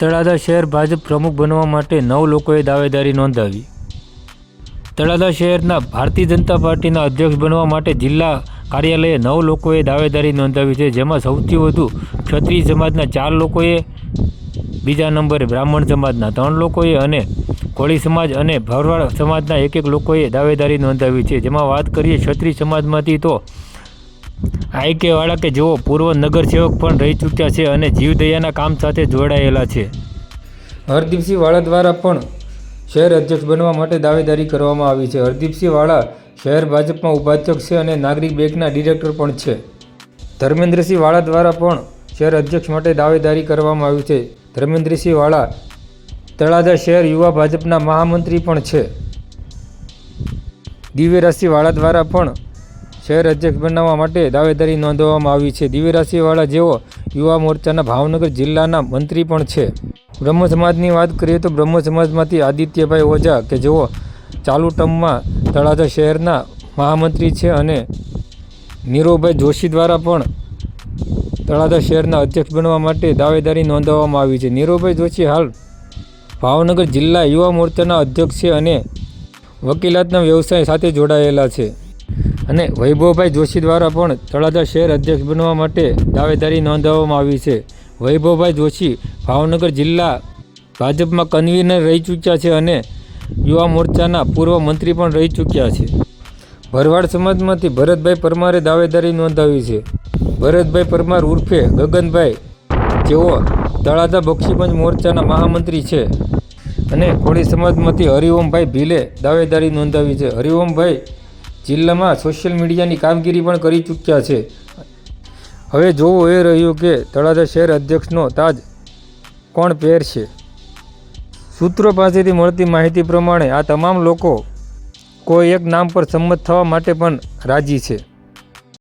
તળાજા શહેર ભાજપ પ્રમુખ બનવા માટે 9 લોકોએ દાવેદારી નોંધાવી. તળાજા શહેરના ભારતીય જનતા પાર્ટીના અધ્યક્ષ બનવા માટે જિલ્લા કાર્યાલયે 9 લોકોએ દાવેદારી નોંધાવી છે, જેમાં સૌથી વધુ ક્ષત્રિય સમાજના 4 લોકોએ, બીજા નંબરે બ્રાહ્મણ સમાજના 3 લોકોએ અને કોળી સમાજ અને ભરવાડ સમાજના 1 લોકોએ દાવેદારી નોંધાવી છે. જેમાં વાત કરીએ ક્ષત્રિય સમાજમાંથી તો આઈકે વાળા કે જેઓ પૂર્વ નગરસેવક પણ રહી ચૂક્યા છે અને જીવદયાના કામ સાથે જોડાયેલા છે. હરદીપસિંહ વાળા દ્વારા પણ શહેર અધ્યક્ષ બનવા માટે દાવેદારી કરવામાં આવી છે. હરદીપસિંહ વાળા શહેર ભાજપમાં ઉપાધ્યક્ષ છે અને નાગરિક બેંકના ડિરેક્ટર પણ છે. ધર્મેન્દ્રસિંહ વાળા દ્વારા પણ શહેર અધ્યક્ષ માટે દાવેદારી કરવામાં આવી છે. ધર્મેન્દ્રસિંહ વાળા તળાજા શહેર યુવા ભાજપના મહામંત્રી પણ છે. દિવ્યરાજસિંહ વાળા દ્વારા પણ શહેર અધ્યક્ષ બનાવવા માટે દાવેદારી નોંધવામાં આવી છે. દિવ્યરાજસિંહ વાળા જેઓ યુવા મોરચાના ભાવનગર જિલ્લાના મંત્રી પણ છે. બ્રહ્મ સમાજની વાત કરીએ તો બ્રહ્મ સમાજમાંથી આદિત્યભાઈ ઓઝા કે જેઓ ચાલુ ટર્મમાં તળાજા શહેરના મહામંત્રી છે અને નીરવભાઈ જોશી દ્વારા પણ તળાજા શહેરના અધ્યક્ષ બનવા માટે દાવેદારી નોંધાવવામાં આવી છે. નીરવભાઈ જોશી હાલ ભાવનગર જિલ્લા યુવા મોરચાના અધ્યક્ષ છે અને વકીલાતના વ્યવસાય સાથે જોડાયેલા છે. અને વૈભવભાઈ જોશી દ્વારા પણ તળાજા શહેર અધ્યક્ષ બનવા માટે દાવેદારી નોંધાવવામાં આવી છે. વૈભવભાઈ જોશી ભાવનગર જિલ્લા ભાજપમાં કન્વીનર રહી ચૂક્યા છે અને યુવા મોરચાના પૂર્વ મંત્રી પણ રહી ચૂક્યા છે. ભરવાડ સમાજમાંથી ભરતભાઈ પરમારે દાવેદારી નોંધાવી છે. ભરતભાઈ પરમાર ઉર્ફે ગગનભાઈ જેઓ તળાજા બક્ષીપંચ મોરચાના મહામંત્રી છે. અને કોળી સમાજમાંથી હરિઓમભાઈ ભીલે દાવેદારી નોંધાવી છે. હરિઓમભાઈ જિલ્લામાં સોશિયલ મીડિયાની કામગીરી પણ કરી ચૂક્યા છે. હવે જોવું એ રહ્યું કે તળાજા શહેર અધ્યક્ષનો તાજ કોણ પહેરશે. સૂત્રો પાસેથી મળતી માહિતી પ્રમાણે આ તમામ લોકો કોઈ એક નામ પર સંમત થવા માટે પણ રાજી છે.